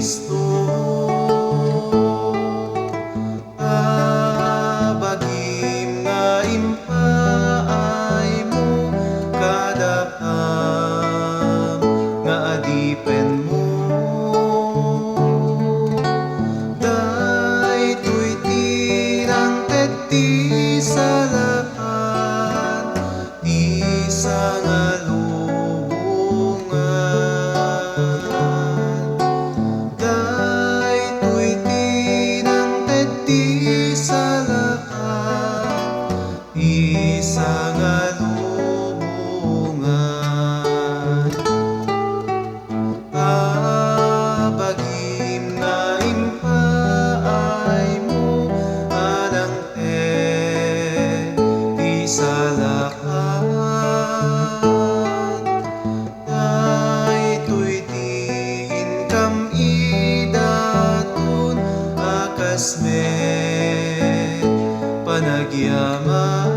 Kristo. Bagim nga impaay mo kadakam nga adipen mo. Daytoy tirang ket ti salakan ti sangalubongan. Daytoy tirang ket ti salakan ti sangalubongan. Bagim nga impaay mo adang ti salakan. Daytoy ti inkam idaton akas met panagyaman.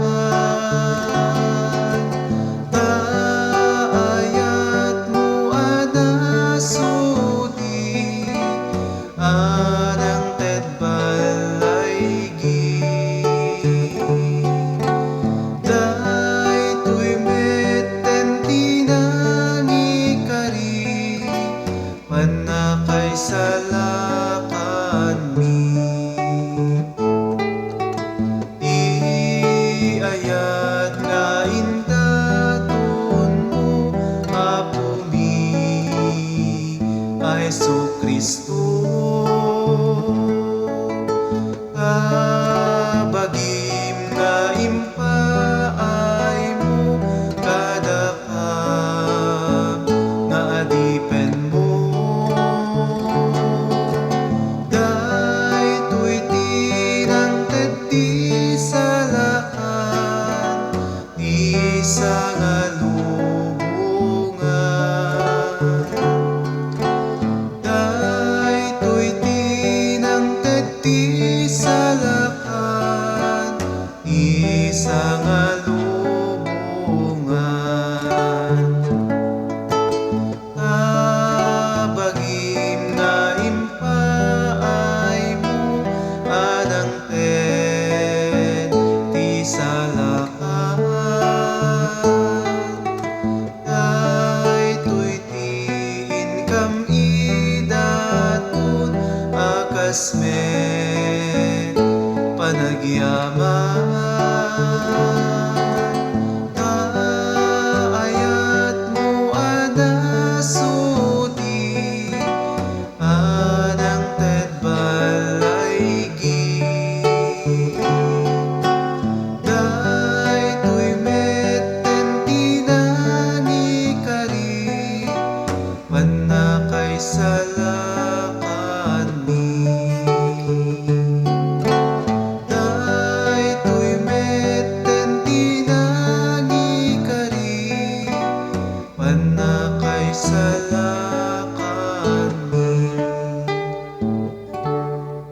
Taayat mo adasudi adang ket balaygi. Daytoy metten tinangikari panakay salakan mi. Iayat nga indaton mo Apo mi a Jesu-Kristo. Bagim nga impaay mo kadakam nga adipen mo. Daytoy tirang ket ti salakan ti sangalubongan. Daytoy tirang ket ti salakan ti sangalubongan. Bagim nga impaay mo adang ti salakan. Daytoy ti inkam idaton akas met panagyaman.